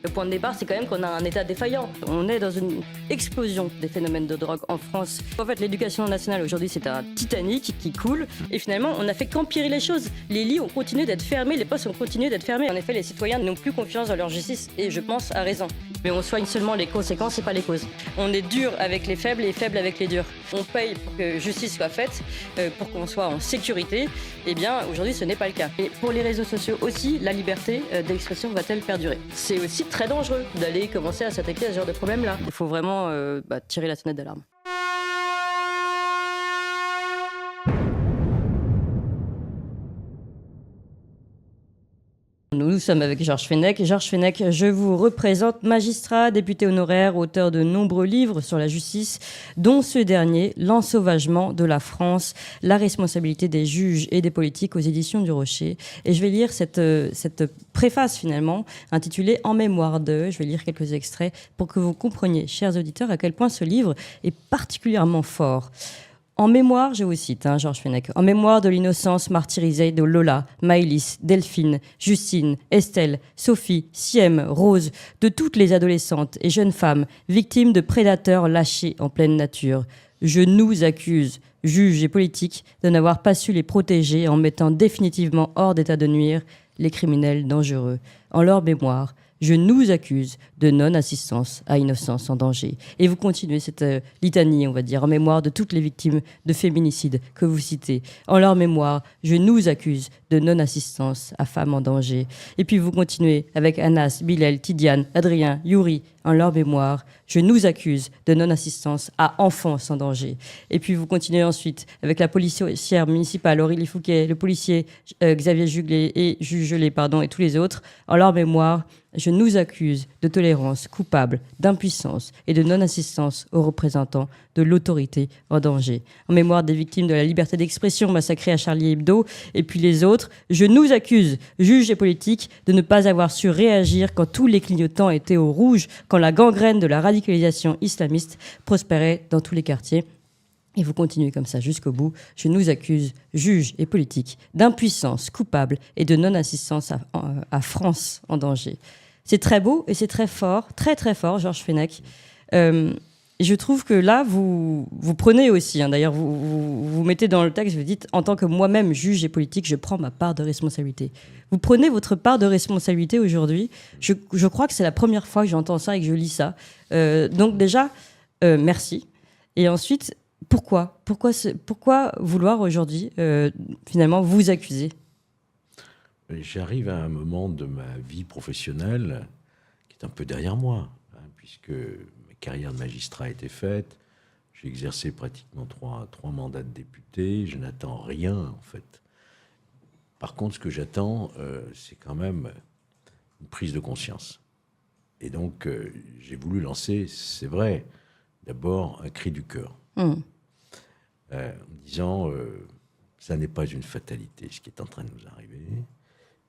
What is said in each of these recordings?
Le point de départ, c'est quand même qu'on a un État défaillant. On est dans une explosion des phénomènes de drogue en France. En fait, l'éducation nationale aujourd'hui, c'est un Titanic qui coule. Et finalement, on n'a fait qu'empirer les choses. Les lits ont continué d'être fermés, les postes ont continué d'être fermés. En effet, les citoyens n'ont plus confiance dans leur justice et je pense à raison. Mais on soigne seulement les conséquences et pas les causes. On est dur avec les faibles et faible avec les durs. On paye pour que justice soit faite, pour qu'on soit en sécurité. Eh bien, aujourd'hui, ce n'est pas le cas. Et pour les réseaux sociaux aussi, la liberté d'expression va-t-elle perdurer ? C'est aussi très dangereux d'aller commencer à s'attaquer à ce genre de problème-là. Il faut vraiment tirer la sonnette d'alarme. Nous sommes avec Georges Fenech. Georges Fenech, je vous représente, magistrat, député honoraire, auteur de nombreux livres sur la justice, dont ce dernier, L'ensauvagement de la France, la responsabilité des juges et des politiques aux éditions du Rocher. Et je vais lire cette préface finalement, intitulée En mémoire de. Je vais lire quelques extraits pour que vous compreniez, chers auditeurs, à quel point ce livre est particulièrement fort. En mémoire, je vous cite, Georges Fenech, en mémoire de l'innocence martyrisée de Lola, Maëlys, Delphine, Justine, Estelle, Sophie, Siem, Rose, de toutes les adolescentes et jeunes femmes victimes de prédateurs lâchés en pleine nature. Je nous accuse, juges et politiques, de n'avoir pas su les protéger en mettant définitivement hors d'état de nuire les criminels dangereux. En leur mémoire, je nous accuse de non-assistance à innocence en danger. Et vous continuez cette litanie, on va dire, en mémoire de toutes les victimes de féminicide que vous citez. En leur mémoire, je nous accuse de non-assistance à femmes en danger. Et puis vous continuez avec Anas, Bilal, Tidiane, Adrien, Yuri. En leur mémoire, je nous accuse de non-assistance à enfants sans danger. Et puis vous continuez ensuite avec la policière municipale Aurélie Fouquet, le policier Xavier Jugelé et juge Gelé, et tous les autres. En leur mémoire, je nous accuse de tolérance coupable, d'impuissance et de non-assistance aux représentants de l'autorité en danger. En mémoire des victimes de la liberté d'expression massacrées à Charlie Hebdo et puis les autres, je nous accuse, juges et politiques, de ne pas avoir su réagir quand tous les clignotants étaient au rouge, quand la gangrène de la radicalisation islamiste prospérait dans tous les quartiers. Et vous continuez comme ça jusqu'au bout. Je nous accuse, juges et politiques, d'impuissance coupable et de non-assistance à France en danger. C'est très beau et c'est très fort, très très fort, Georges Fenech. Je trouve que là, vous prenez aussi, d'ailleurs, vous mettez dans le texte, vous dites, en tant que moi-même juge et politique, je prends ma part de responsabilité. Vous prenez votre part de responsabilité aujourd'hui. Je crois que c'est la première fois que j'entends ça et que je lis ça. Donc déjà, merci. Et ensuite, pourquoi vouloir aujourd'hui, finalement, vous accuser ? J'arrive à un moment de ma vie professionnelle qui est un peu derrière moi, puisque ma carrière de magistrat a été faite. J'ai exercé pratiquement trois mandats de député. Je n'attends rien, en fait. Par contre, ce que j'attends, c'est quand même une prise de conscience. Et donc, j'ai voulu lancer, c'est vrai, d'abord un cri du cœur. En disant, ça n'est pas une fatalité, ce qui est en train de nous arriver,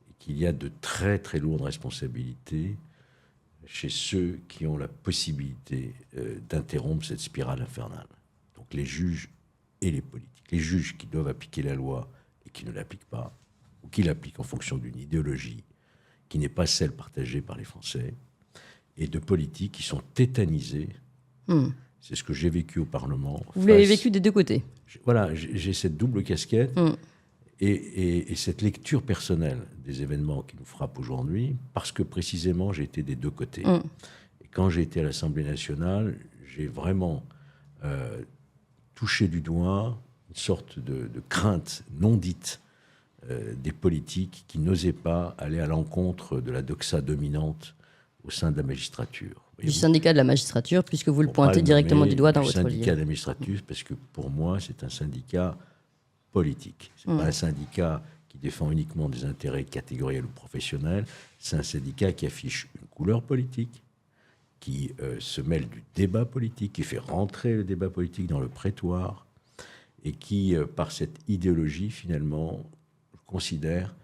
et qu'il y a de très très lourdes responsabilités chez ceux qui ont la possibilité d'interrompre cette spirale infernale. Donc les juges et les politiques. Les juges qui doivent appliquer la loi et qui ne l'appliquent pas, ou qui l'appliquent en fonction d'une idéologie qui n'est pas celle partagée par les Français, et de politiques qui sont tétanisés. C'est ce que j'ai vécu au Parlement. Vous l'avez vécu des deux côtés. Voilà, j'ai cette double casquette et cette lecture personnelle des événements qui nous frappent aujourd'hui, parce que précisément j'ai été des deux côtés. Et quand j'ai été à l'Assemblée nationale, j'ai vraiment touché du doigt une sorte de crainte non dite des politiques qui n'osaient pas aller à l'encontre de la doxa dominante au sein de la magistrature. Du syndicat de la magistrature, puisque vous le pointez directement du doigt dans votre livre. Le syndicat de la magistrature, parce que pour moi, c'est un syndicat politique. Ce n'est pas un syndicat qui défend uniquement des intérêts catégoriels ou professionnels. C'est un syndicat qui affiche une couleur politique, qui se mêle du débat politique, qui fait rentrer le débat politique dans le prétoire, et qui, par cette idéologie, finalement, considère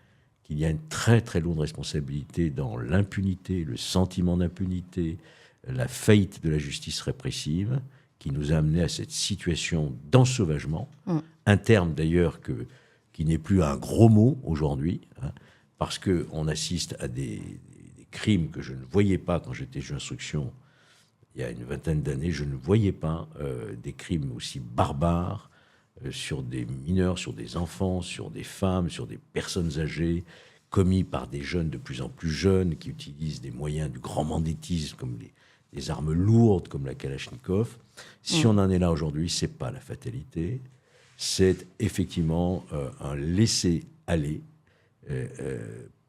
qu'il y a une très très lourde responsabilité dans l'impunité, le sentiment d'impunité, la faillite de la justice répressive qui nous a amenés à cette situation d'ensauvagement, un terme d'ailleurs qui n'est plus un gros mot aujourd'hui, parce qu'on assiste à des crimes que je ne voyais pas quand j'étais juge d'instruction il y a une vingtaine d'années. Je ne voyais pas des crimes aussi barbares sur des mineurs, sur des enfants, sur des femmes, sur des personnes âgées, commis par des jeunes de plus en plus jeunes qui utilisent des moyens du grand banditisme comme des armes lourdes comme la Kalachnikov. Si on en est là aujourd'hui, c'est pas la fatalité, c'est effectivement un laisser-aller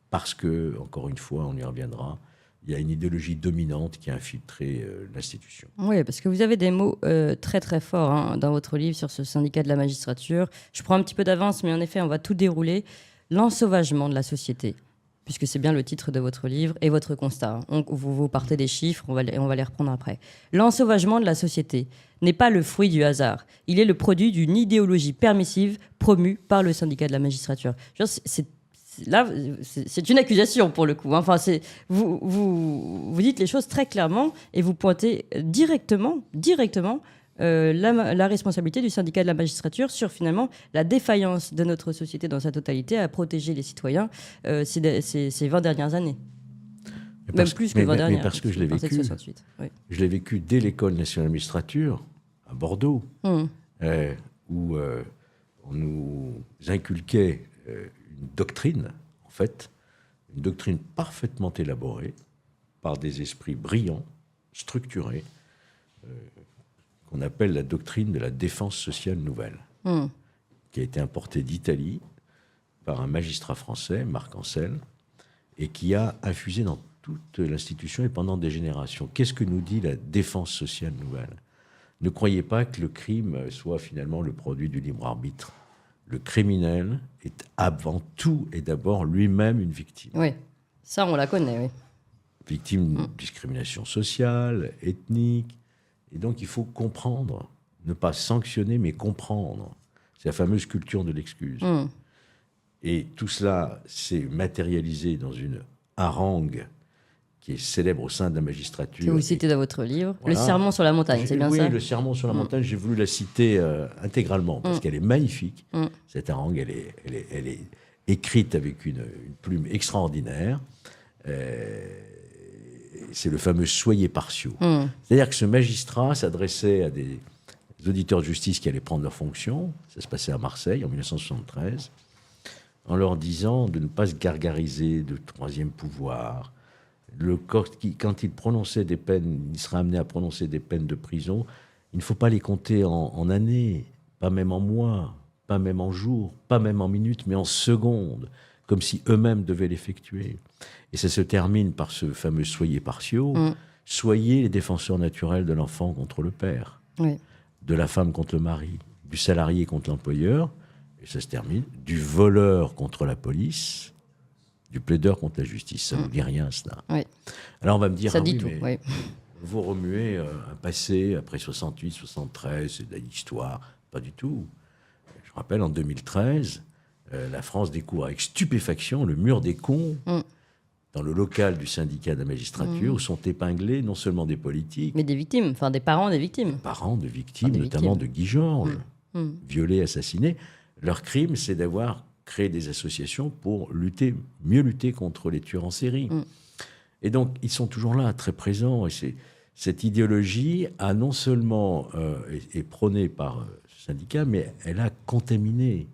parce que, encore une fois, on y reviendra, il y a une idéologie dominante qui a infiltré l'institution. Oui, parce que vous avez des mots très très forts dans votre livre sur ce syndicat de la magistrature. Je prends un petit peu d'avance, mais en effet, on va tout dérouler. L'ensauvagement de la société, puisque c'est bien le titre de votre livre et votre constat. Vous partez des chiffres, on va les reprendre après. L'ensauvagement de la société n'est pas le fruit du hasard. Il est le produit d'une idéologie permissive promue par le syndicat de la magistrature. C'est une accusation pour le coup. Enfin, vous dites les choses très clairement et vous pointez directement la responsabilité du syndicat de la magistrature sur finalement la défaillance de notre société dans sa totalité à protéger les citoyens ces 20 dernières années. Même plus que 20 dernières. Mais parce que je l'ai vécu. 68, oui. Je l'ai vécu dès l'École nationale de magistrature à Bordeaux, où on nous inculquait une doctrine, en fait, une doctrine parfaitement élaborée par des esprits brillants, structurés, qu'on appelle la doctrine de la défense sociale nouvelle, qui a été importée d'Italie par un magistrat français, Marc Ancel, et qui a infusé dans toute l'institution et pendant des générations. Qu'est-ce que nous dit la défense sociale nouvelle ? Ne croyez pas que le crime soit finalement le produit du libre arbitre. Le criminel est avant tout et d'abord lui-même une victime. Oui, ça on la connaît, oui. Victime de discrimination sociale, ethnique. Et donc il faut comprendre, ne pas sanctionner, mais comprendre. C'est la fameuse culture de l'excuse. Et tout cela s'est matérialisé dans une harangue qui est célèbre au sein de la magistrature. Que vous citez dans votre livre. Voilà. Le sermon sur la montagne, c'est bien ça ? Oui, le sermon sur la montagne, j'ai voulu la citer intégralement, parce qu'elle est magnifique. Cette harangue, elle est écrite avec une plume extraordinaire. C'est le fameux « soyez partiaux ». C'est-à-dire que ce magistrat s'adressait à des auditeurs de justice qui allaient prendre leur fonction. Ça se passait à Marseille en 1973, en leur disant de ne pas se gargariser de troisième pouvoir. Quand il prononçait des peines, il sera amené à prononcer des peines de prison, il ne faut pas les compter en années, pas même en mois, pas même en jours, pas même en minutes, mais en secondes, comme si eux-mêmes devaient l'effectuer. Et ça se termine par ce fameux « soyez partiaux », soyez les défenseurs naturels de l'enfant contre le père, de la femme contre le mari, du salarié contre l'employeur, et ça se termine du voleur contre la police, du plaideur contre la justice. Ça ne vous dit rien, cela. Alors on va me dire, ça dit tout, vous remuez un passé après 68, 73, c'est de l'histoire. Pas du tout. Je rappelle, en 2013, la France découvre avec stupéfaction le mur des cons dans le local du syndicat de la magistrature, où sont épinglés non seulement des politiques, mais des victimes, enfin des parents des victimes. Des parents de victimes, notamment de Guy Georges, violés, assassinés. Leur crime, c'est d'avoir créé des associations pour mieux lutter contre les tueurs en série. Et donc, ils sont toujours là, très présents. Et cette idéologie a non seulement est prônée par ce syndicat, mais elle a contaminé.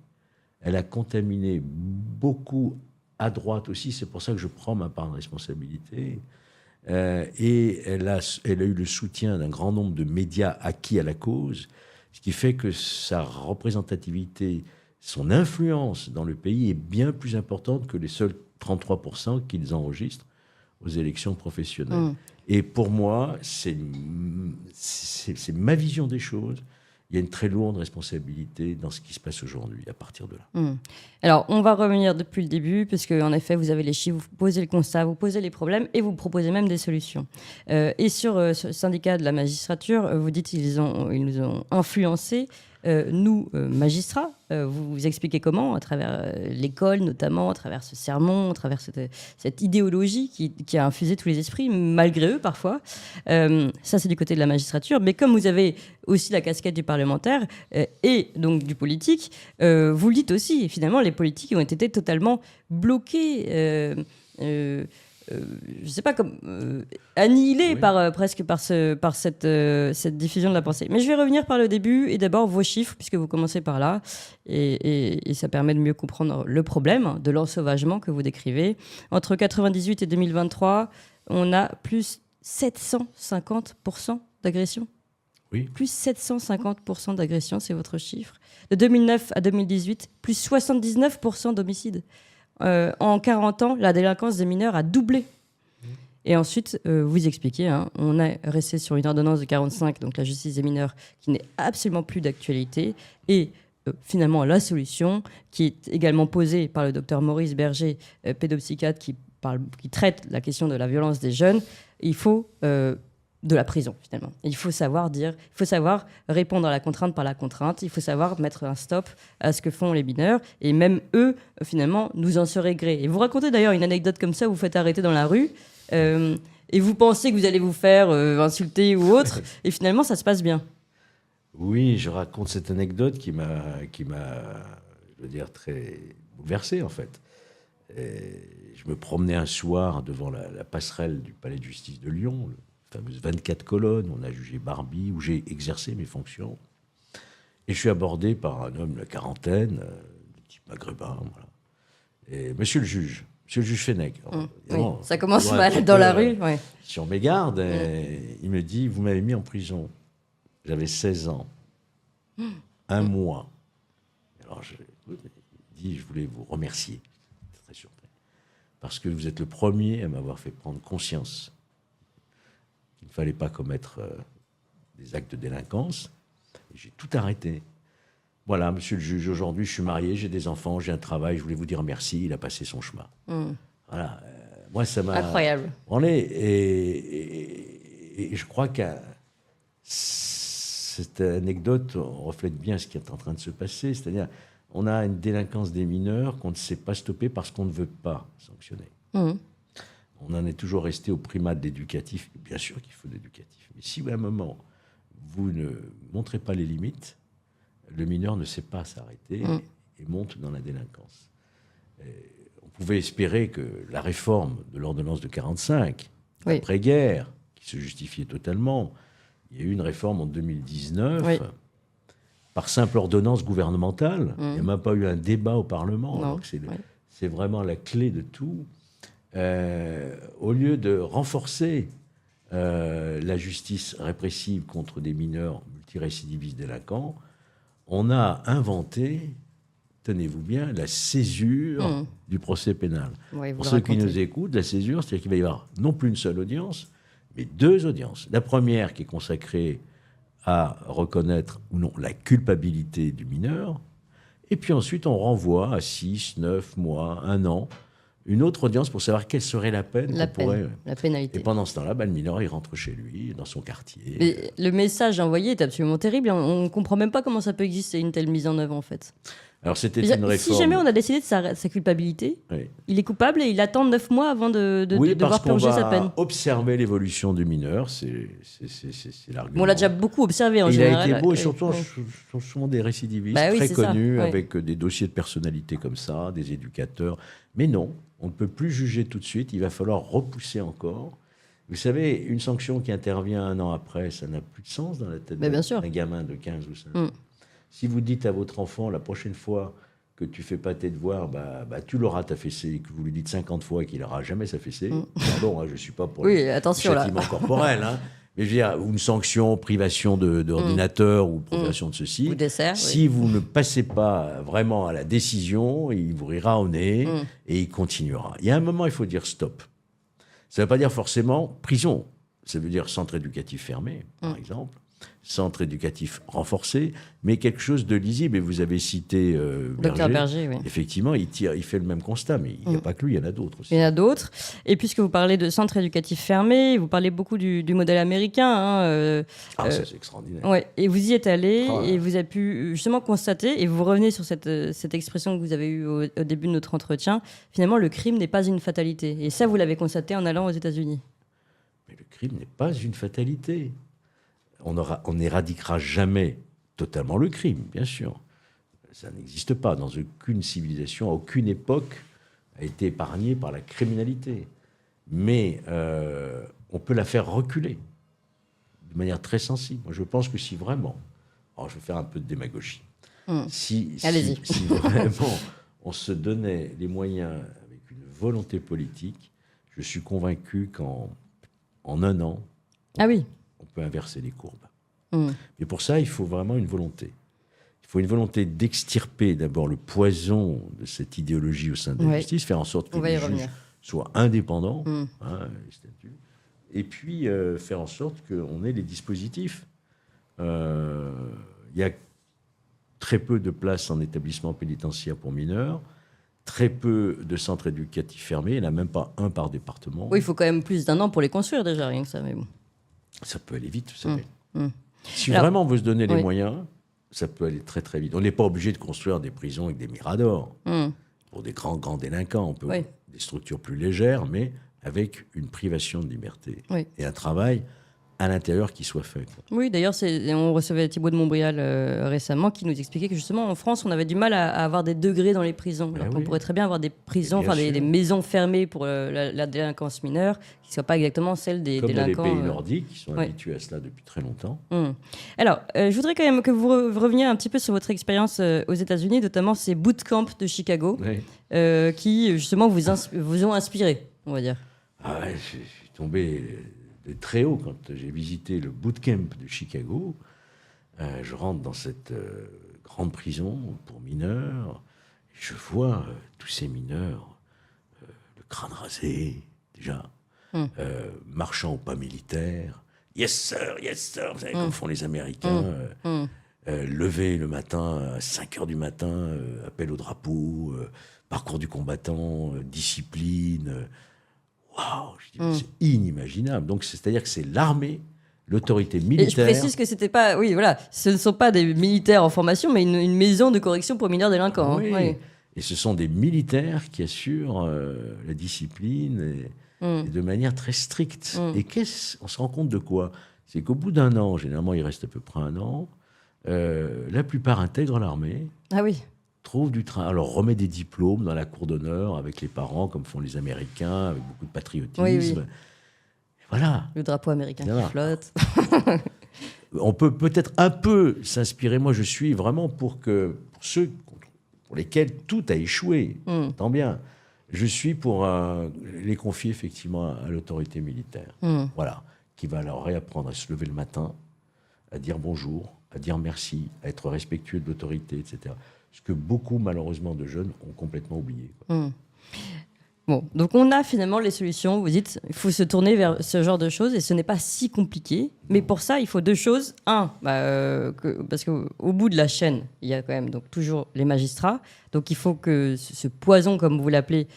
Elle a contaminé beaucoup à droite aussi. C'est pour ça que je prends ma part de responsabilité. Et elle a eu le soutien d'un grand nombre de médias acquis à la cause, ce qui fait que sa représentativité, son influence dans le pays est bien plus importante que les seuls 33% qu'ils enregistrent aux élections professionnelles. Et pour moi, c'est ma vision des choses. Il y a une très lourde responsabilité dans ce qui se passe aujourd'hui, à partir de là. Alors, on va revenir depuis le début, parce qu'en effet, vous avez les chiffres, vous posez le constat, vous posez les problèmes, et vous proposez même des solutions. Et sur ce syndicat de la magistrature, vous dites qu'ils nous ont influencés. Nous, magistrats, vous expliquez comment, à travers l'école notamment, à travers ce sermon, à travers cette idéologie qui a infusé tous les esprits, malgré eux parfois. Ça, c'est du côté de la magistrature. Mais comme vous avez aussi la casquette du parlementaire et donc du politique, vous le dites aussi, finalement, les politiques ont été totalement bloqués. je sais pas, comme annihilé presque par cette diffusion de la pensée. Mais je vais revenir par le début et d'abord vos chiffres, puisque vous commencez par là, et ça permet de mieux comprendre le problème de l'ensauvagement que vous décrivez. Entre 98 et 2023, on a plus 750% d'agressions. Oui. Plus 750% d'agressions, c'est votre chiffre. De 2009 à 2018, plus 79% d'homicides. En 40 ans, la délinquance des mineurs a doublé. Et ensuite, vous expliquez, on est resté sur une ordonnance de 45, donc la justice des mineurs, qui n'est absolument plus d'actualité. Et finalement, la solution, qui est également posée par le docteur Maurice Berger, pédopsychiatre, qui traite la question de la violence des jeunes, il faut de la prison, finalement. Il faut savoir répondre à la contrainte par la contrainte. Il faut savoir mettre un stop à ce que font les mineurs. Et même eux, finalement, nous en seraient gré. Et vous racontez d'ailleurs une anecdote comme ça, vous faites arrêter dans la rue, et vous pensez que vous allez vous faire insulter ou autre, et finalement, ça se passe bien. Oui, je raconte cette anecdote qui m'a, je veux dire, très bouleversé, en fait. Et je me promenais un soir devant la passerelle du palais de justice de Lyon, la fameuse 24 colonnes, on a jugé Barbie, où j'ai exercé mes fonctions. Et je suis abordé par un homme de la quarantaine, de type maghrébin, voilà. Et monsieur le juge Fenech. Oui, ça commence mal dans la rue. Ouais. Sur mes gardes, il me dit, vous m'avez mis en prison. J'avais 16 ans. Un mois. Alors, il dit, je voulais vous remercier. J'étais très surpris. Parce que vous êtes le premier à m'avoir fait prendre conscience qu'il ne fallait pas commettre des actes de délinquance. Et j'ai tout arrêté. Voilà, monsieur le juge, aujourd'hui, je suis marié, j'ai des enfants, j'ai un travail, je voulais vous dire merci, il a passé son chemin. Voilà. Moi, ça m'a... Incroyable. Et je crois que cette anecdote reflète bien ce qui est en train de se passer. C'est-à-dire, on a une délinquance des mineurs qu'on ne sait pas stopper parce qu'on ne veut pas sanctionner. On en est toujours resté au primat de l'éducatif. Bien sûr qu'il faut de l'éducatif. Mais si à un moment, vous ne montrez pas les limites, le mineur ne sait pas s'arrêter et monte dans la délinquance. On pouvait espérer que la réforme de l'ordonnance de 45, après-guerre, qui se justifiait totalement, il y a eu une réforme en 2019, par simple ordonnance gouvernementale. Il n'y a même pas eu un débat au Parlement. Alors que c'est vraiment la clé de tout. Au lieu de renforcer la justice répressive contre des mineurs multirécidivistes délinquants, on a inventé, tenez-vous bien, la césure du procès pénal. Pour ceux qui nous écoutent, la césure, c'est-à-dire qu'il va y avoir non plus une seule audience, mais deux audiences. La première qui est consacrée à reconnaître ou non la culpabilité du mineur, et puis ensuite on renvoie à 6, 9 mois, 1 an, une autre audience pour savoir quelle serait la peine. La pénalité. Et pendant ce temps-là, le mineur, il rentre chez lui, dans son quartier. Mais le message envoyé est absolument terrible. On ne comprend même pas comment ça peut exister, une telle mise en œuvre, en fait. Alors, c'était une réforme... Si jamais on a décidé de sa culpabilité, il est coupable et il attend 9 mois avant de devoir purger sa peine. Observer l'évolution du mineur, c'est l'argument. On l'a déjà beaucoup observé, en général. Il a été beau, et surtout, ce sont souvent des récidivistes très connus, avec des dossiers de personnalité comme ça, des éducateurs. Mais non, on ne peut plus juger tout de suite, il va falloir repousser encore. Vous savez, une sanction qui intervient 1 an après, ça n'a plus de sens dans la tête d'un gamin de 15 ou 16 ans. Si vous dites à votre enfant, la prochaine fois que tu fais pas tes devoirs, tu l'auras ta fessée, et que vous lui dites 50 fois qu'il n'aura jamais sa fessée, pardon, je ne suis pas pour le châtiment corporel, mais je veux dire, une sanction, privation d'ordinateur ou privation de ceci, si vous ne passez pas vraiment à la décision, il vous rira au nez et il continuera. Il y a un moment, il faut dire stop. Ça ne veut pas dire forcément prison. Ça veut dire centre éducatif fermé, par exemple. Centre éducatif renforcé, mais quelque chose de lisible. Et vous avez cité Docteur Berger, oui. Effectivement, il fait le même constat, mais il n'y a pas que lui, il y en a d'autres aussi. Il y en a d'autres. Et puisque vous parlez de centre éducatif fermé, vous parlez beaucoup du modèle américain. Ça, c'est extraordinaire. Ouais. Et vous y êtes allé, et vous avez pu justement constater, et vous revenez sur cette expression que vous avez eue au début de notre entretien, finalement, le crime n'est pas une fatalité. Et ça, vous l'avez constaté en allant aux États-Unis. Mais le crime n'est pas une fatalité. On n'éradiquera jamais totalement le crime, bien sûr. Ça n'existe pas. Dans aucune civilisation, à aucune époque, a été épargnée par la criminalité. mais on peut la faire reculer de manière très sensible. Moi, je pense que si vraiment, alors je vais faire un peu de démagogie, si vraiment on se donnait les moyens avec une volonté politique, je suis convaincu qu'en un an, on peut inverser les courbes. Mais pour ça, il faut vraiment une volonté. Il faut une volonté d'extirper d'abord le poison de cette idéologie au sein de la justice, faire en sorte que les juges soient indépendants, les statuts, et puis faire en sorte qu'on ait les dispositifs. Il y a très peu de places en établissement pénitentiaire pour mineurs, très peu de centres éducatifs fermés, il n'y en a même pas un par département. Oui, il faut quand même plus d'1 an pour les construire déjà, rien que ça. Mais bon. Ça peut aller vite, vous savez. Si vraiment on veut se donner les moyens, ça peut aller très très vite. On n'est pas obligé de construire des prisons avec des miradors pour des grands délinquants. On peut des structures plus légères, mais avec une privation de liberté et un travail à l'intérieur qui soit fait. Oui, d'ailleurs, on recevait Thibault de Montbrial récemment qui nous expliquait que justement en France, on avait du mal à avoir des degrés dans les prisons. On pourrait très bien avoir des prisons, enfin des maisons fermées pour la délinquance mineure, qui ne soient pas exactement celles des délinquants. Comme dans les pays nordiques, qui sont habitués à cela depuis très longtemps. Alors, je voudrais quand même que vous reveniez un petit peu sur votre expérience aux États-Unis, notamment ces bootcamps de Chicago, qui justement vous ont inspiré, on va dire. Ah ouais, je suis tombé de très haut quand j'ai visité le bootcamp de Chicago. Je rentre dans cette grande prison pour mineurs. Et je vois tous ces mineurs, le crâne rasé, déjà, marchant au pas militaire. Yes sir, vous savez comme font les Américains. Lever le matin à 5 heures du matin, appel au drapeau, parcours du combattant, discipline. Waouh, c'est inimaginable. Donc, c'est-à-dire que c'est l'armée, l'autorité militaire. Et je précise que c'était pas, ce ne sont pas des militaires en formation, mais une maison de correction pour mineurs délinquants. Oui. Et ce sont des militaires qui assurent la discipline et de manière très stricte. Et on se rend compte de quoi? C'est qu'au bout d'un an, généralement, il reste à peu près un an, la plupart intègrent l'armée. Ah oui. Trouve du travail, alors remet des diplômes dans la cour d'honneur avec les parents, comme font les Américains, avec beaucoup de patriotisme. Oui. Voilà. Le drapeau américain qui flotte. On peut peut-être un peu s'inspirer. Moi, je suis vraiment pour ceux pour lesquels tout a échoué, tant bien. Je suis pour les confier effectivement à l'autorité militaire. Voilà, qui va leur réapprendre à se lever le matin, à dire bonjour, à dire merci, à être respectueux de l'autorité, etc. Ce que beaucoup, malheureusement, de jeunes ont complètement oublié. Bon, donc on a finalement les solutions. Vous dites, il faut se tourner vers ce genre de choses et ce n'est pas si compliqué. Mais pour ça, il faut deux choses. Parce qu'au bout de la chaîne, il y a quand même donc toujours les magistrats. Donc il faut que ce poison, comme vous l'appelez,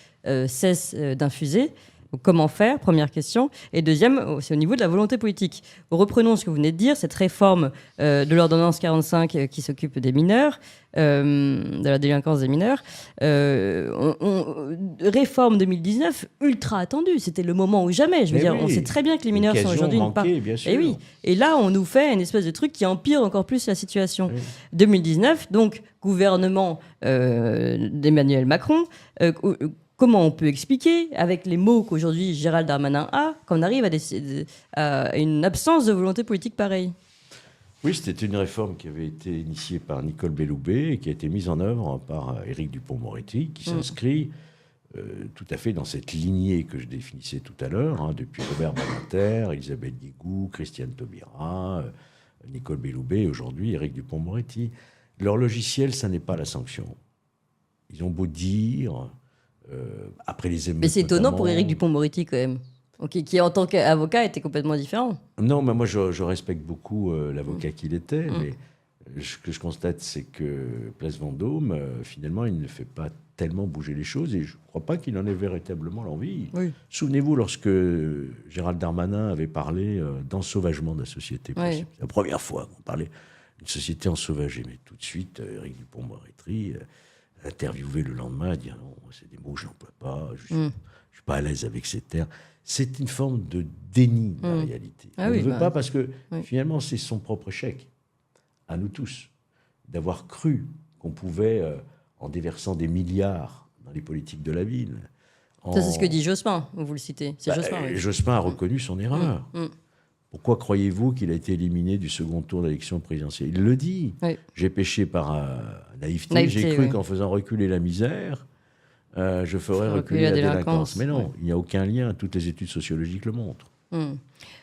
cesse d'infuser. Donc, comment faire? Première question. Et deuxième, c'est au niveau de la volonté politique. Reprenons ce que vous venez de dire, cette réforme de l'ordonnance 45 qui s'occupe des mineurs, de la délinquance des mineurs. Réforme 2019, ultra attendue. C'était le moment ou jamais. Je veux dire, on sait très bien que les mineurs sont aujourd'hui une part. Et là, on nous fait une espèce de truc qui empire encore plus la situation. 2019, donc gouvernement d'Emmanuel Macron. Comment on peut expliquer, avec les mots qu'aujourd'hui Gérald Darmanin a, qu'on arrive à une absence de volonté politique pareille? Oui, c'était une réforme qui avait été initiée par Nicole Belloubet et qui a été mise en œuvre par Éric Dupond-Moretti, qui s'inscrit tout à fait dans cette lignée que je définissais tout à l'heure, depuis Robert Badinter, Elisabeth Guigou, Christiane Taubira, Nicole Belloubet et aujourd'hui Éric Dupond-Moretti. Leur logiciel, ça n'est pas la sanction. Ils ont beau dire... après les émeutes. Mais c'est étonnant pour Éric Dupond-Moretti quand même, qui en tant qu'avocat était complètement différent. Non, mais moi je respecte beaucoup l'avocat qu'il était, mais ce que je constate, c'est que Place Vendôme, finalement, il ne fait pas tellement bouger les choses et je ne crois pas qu'il en ait véritablement l'envie. Souvenez-vous, lorsque Gérald Darmanin avait parlé d'ensauvagement de la société. C'est la première fois qu'on parlait d'une société ensauvagée, mais tout de suite, Éric Dupond-Moretti... interviewé le lendemain, à dire non, c'est des mots que je n'emploie pas, je ne suis pas à l'aise avec ces termes. C'est une forme de déni de la réalité. On ne veut pas parce que finalement, c'est son propre chèque, à nous tous, d'avoir cru qu'on pouvait, en déversant des milliards dans les politiques de la ville, Ça, c'est ce que dit Jospin, vous le citez. C'est Jospin, oui. Jospin a reconnu son erreur. Pourquoi croyez-vous qu'il a été éliminé du second tour de l'élection présidentielle? Il le dit. Oui. J'ai péché par naïveté. J'ai cru qu'en faisant reculer la misère, je ferais reculer la délinquance. Mais non, il n'y a aucun lien. Toutes les études sociologiques le montrent.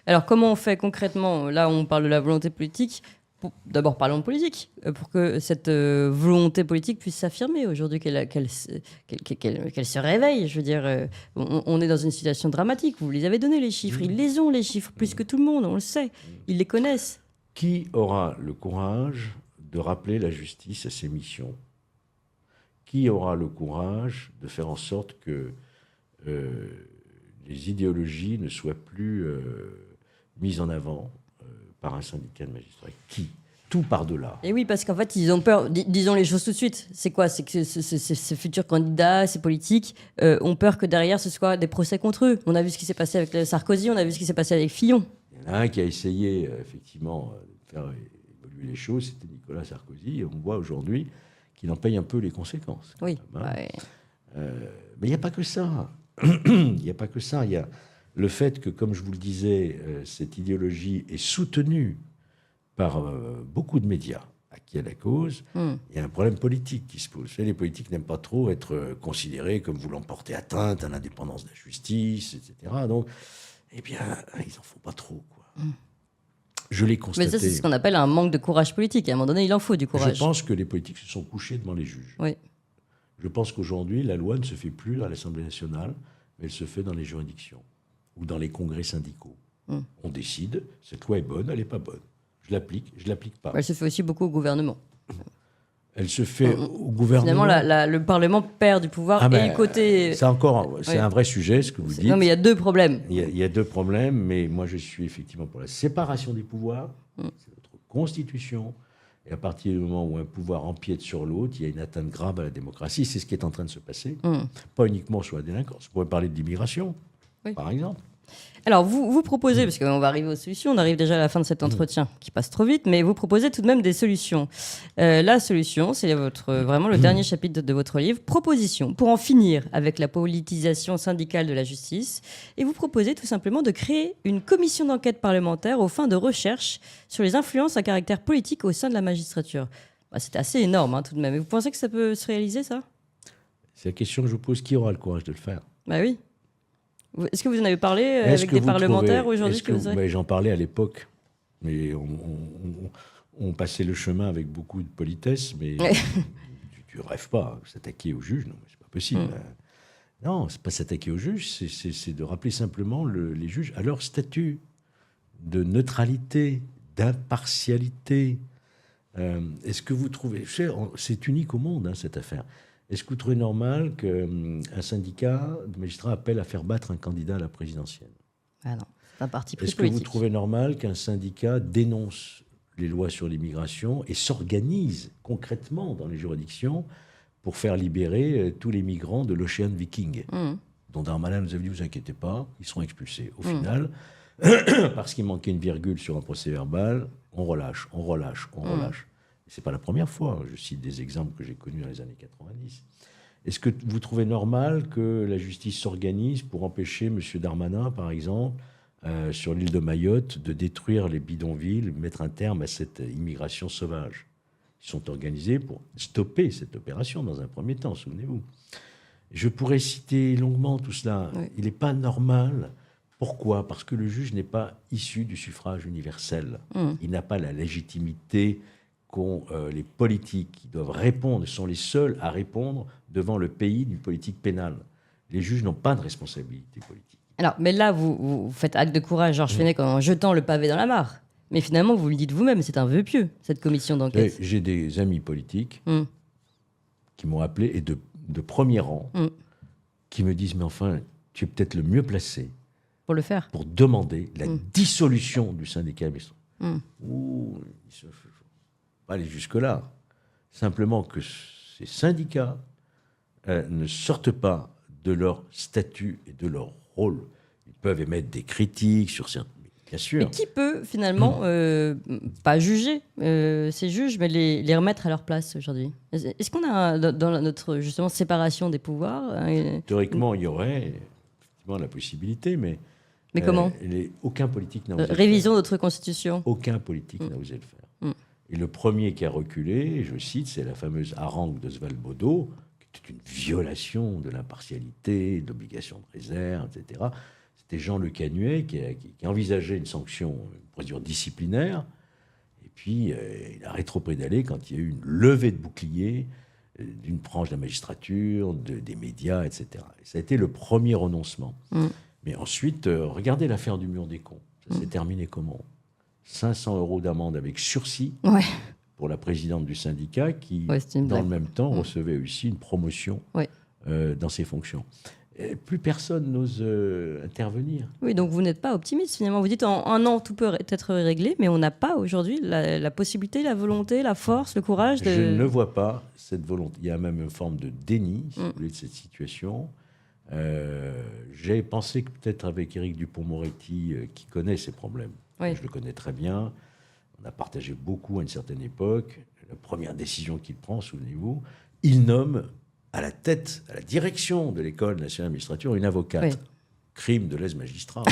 Alors, comment on fait concrètement? Là, on parle de la volonté politique. D'abord, parlons de politique, pour que cette volonté politique puisse s'affirmer aujourd'hui, qu'elle se réveille. Je veux dire, on est dans une situation dramatique. Vous les avez donné, les chiffres. Ils les ont, les chiffres, plus que tout le monde, on le sait. Ils les connaissent. Qui aura le courage de rappeler la justice à ses missions? Qui aura le courage de faire en sorte que les idéologies ne soient plus mises en avant par un syndicat de magistrats? Qui? Tout par-delà. Et oui, parce qu'en fait, ils ont peur. Disons les choses tout de suite. C'est quoi? C'est que ces futurs candidats, ces politiques, ont peur que derrière, ce soit des procès contre eux. On a vu ce qui s'est passé avec Sarkozy, on a vu ce qui s'est passé avec Fillon. Il y en a un qui a essayé, effectivement, de faire évoluer les choses, c'était Nicolas Sarkozy. Et on voit aujourd'hui qu'il en paye un peu les conséquences. Oui. Mais il n'y a pas que ça. Il n'y a pas que ça. Il y a le fait que, comme je vous le disais, cette idéologie est soutenue par beaucoup de médias à qui elle est la cause. Il y a un problème politique qui se pose. Les politiques n'aiment pas trop être considérés comme voulant porter atteinte à l'indépendance de la justice, etc. Donc, eh bien, ils n'en font pas trop, quoi. Je l'ai constaté. Mais ça, c'est ce qu'on appelle un manque de courage politique. À un moment donné, il en faut du courage. Je pense que les politiques se sont couchés devant les juges. Oui. Je pense qu'aujourd'hui, la loi ne se fait plus à l'Assemblée nationale, mais elle se fait dans les juridictions ou dans les congrès syndicaux. On décide, cette loi est bonne, elle n'est pas bonne. Je l'applique pas. Elle se fait aussi beaucoup au gouvernement. Elle se fait au gouvernement. Finalement, le Parlement perd du pouvoir et le côté... C'est un vrai sujet, ce que vous dites. Non, mais il y a deux problèmes. Il y a deux problèmes, mais moi, je suis effectivement pour la séparation des pouvoirs. C'est notre Constitution. Et à partir du moment où un pouvoir empiète sur l'autre, il y a une atteinte grave à la démocratie. C'est ce qui est en train de se passer. Pas uniquement sur la délinquance. On pourrait parler de l'immigration, par exemple. Alors, vous proposez, parce qu'on va arriver aux solutions, on arrive déjà à la fin de cet entretien qui passe trop vite, mais vous proposez tout de même des solutions. La solution, c'est vraiment le dernier chapitre de votre livre, Propositions pour en finir avec la politisation syndicale de la justice. Et vous proposez tout simplement de créer une commission d'enquête parlementaire aux fins de recherche sur les influences à caractère politique au sein de la magistrature. C'est assez énorme, tout de même. Et vous pensez que ça peut se réaliser, ça? C'est la question que je vous pose. Qui aura le courage de le faire? Bah oui. Est-ce que vous en avez parlé avec des parlementaires aujourd'hui? J'en parlais à l'époque, mais on passait le chemin avec beaucoup de politesse, mais tu rêves pas s'attaquer aux juges, non, c'est pas possible. Non, c'est pas s'attaquer aux juges, c'est de rappeler simplement les juges à leur statut de neutralité, d'impartialité. Est-ce que vous trouvez... C'est unique au monde, cette affaire. Est-ce que vous trouvez normal qu'un syndicat de magistrats appelle à faire battre un candidat à la présidentielle? Ah non, c'est un parti pris politique. Est-ce que vous trouvez normal qu'un syndicat dénonce les lois sur l'immigration et s'organise concrètement dans les juridictions pour faire libérer tous les migrants de l'Ocean Viking, dont Darmanin nous avait dit, vous inquiétez pas, ils seront expulsés. Au final, parce qu'il manquait une virgule sur un procès-verbal, on relâche. Ce n'est pas la première fois. Je cite des exemples que j'ai connus dans les années 90. Est-ce que vous trouvez normal que la justice s'organise pour empêcher M. Darmanin, par exemple, sur l'île de Mayotte, de détruire les bidonvilles, mettre un terme à cette immigration sauvage? Ils sont organisés pour stopper cette opération dans un premier temps, souvenez-vous. Je pourrais citer longuement tout cela. Oui. Il n'est pas normal. Pourquoi? Parce que le juge n'est pas issu du suffrage universel. Il n'a pas la légitimité qu'ont les politiques qui doivent répondre, sont les seuls à répondre devant le pays d'une politique pénale. Les juges n'ont pas de responsabilité politique. Alors, mais là, vous faites acte de courage, Georges Fenech, en jetant le pavé dans la mare. Mais finalement, vous le dites vous-même, c'est un vœu pieux, cette commission d'enquête. J'ai des amis politiques qui m'ont appelé, et de premier rang, qui me disent, mais enfin, tu es peut-être le mieux placé pour le faire, pour demander la dissolution du syndicat administratif. Il ne faut pas aller jusque-là. Simplement que ces syndicats ne sortent pas de leur statut et de leur rôle. Ils peuvent émettre des critiques sur certains... Bien sûr. Mais qui peut finalement, pas juger ces juges, mais les remettre à leur place aujourd'hui? Est-ce qu'on a dans notre justement séparation des pouvoirs Théoriquement, il y aurait effectivement la possibilité, mais comment aucun politique n'a osé le faire. Révision de notre constitution. Aucun politique n'a osé le faire. Et le premier qui a reculé, je cite, c'est la fameuse harangue d'Oswald Baudot, qui était une violation de l'impartialité, de l'obligation de réserve, etc. C'était Jean Le Canuet qui envisageait une sanction, une procédure disciplinaire. Et puis, il a rétropédalé quand il y a eu une levée de bouclier d'une branche de la magistrature, des médias, etc. Et ça a été le premier renoncement. Mais ensuite, regardez l'affaire du mur des cons. Ça s'est terminé comment? 500 € d'amende avec sursis pour la présidente du syndicat qui, dans le même temps, recevait aussi une promotion dans ses fonctions. Et plus personne n'ose intervenir. Oui, donc vous n'êtes pas optimiste finalement. Vous dites en un an tout peut être réglé, mais on n'a pas aujourd'hui la possibilité, la volonté, la force, le courage de... Je ne vois pas cette volonté. Il y a même une forme de déni, si vous voulez, de cette situation. J'ai pensé que peut-être avec Éric Dupond-Moretti, qui connaît ces problèmes, je le connais très bien, on a partagé beaucoup à une certaine époque. La première décision qu'il prend, souvenez-vous, il nomme à la tête, à la direction de l'École nationale de magistrature, une avocate. Crime de lèse-magistrat.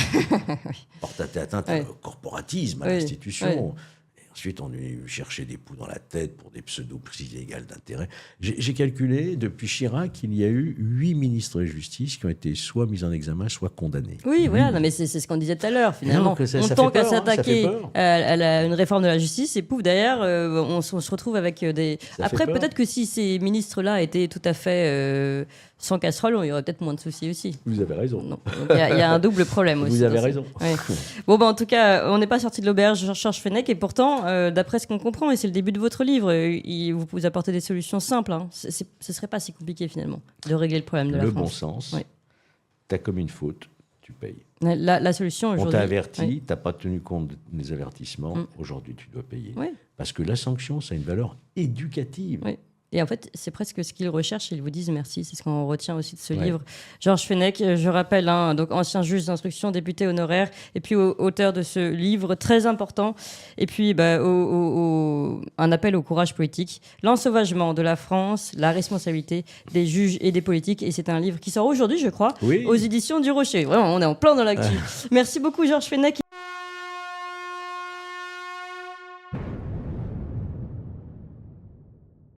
Porte atteinte au corporatisme, à l'institution. Et ensuite, on est chercher des poux dans la tête pour des pseudo-prises illégales d'intérêt. J'ai calculé, depuis Chirac, il y a eu 8 ministres de justice qui ont été soit mis en examen, soit condamnés. Oui, voilà, non, mais c'est ce qu'on disait tout à l'heure, finalement. Ça on tente à peur, s'attaquer à une réforme de la justice, et pouf, derrière, on se retrouve avec des... Après, peut-être que si ces ministres-là étaient tout à fait sans casserole, il y aurait peut-être moins de soucis aussi. Vous avez raison. Il y a un double problème aussi. Vous avez raison. Ouais. Bon, en tout cas, on n'est pas sorti de l'auberge Georges Fenech, et pourtant, d'après ce qu'on comprend, et c'est le début de votre livre, vous apportez des solutions simples. Hein. Ce ne serait pas si compliqué, finalement, de régler le problème de la France. Le bon sens. Tu as commis une faute, tu payes. La solution aujourd'hui... On t'a averti, tu n'as pas tenu compte des avertissements. Aujourd'hui, tu dois payer. Parce que la sanction, ça a une valeur éducative. Et en fait, c'est presque ce qu'ils recherchent et ils vous disent merci. C'est ce qu'on retient aussi de ce livre. Georges Fenech, je rappelle, donc ancien juge d'instruction, député honoraire, et puis auteur de ce livre très important. Et puis un appel au courage politique, l'ensauvagement de la France, la responsabilité des juges et des politiques. Et c'est un livre qui sort aujourd'hui, je crois, aux éditions du Rocher. Vraiment, on est en plein dans l'actu. Merci beaucoup, Georges Fenech.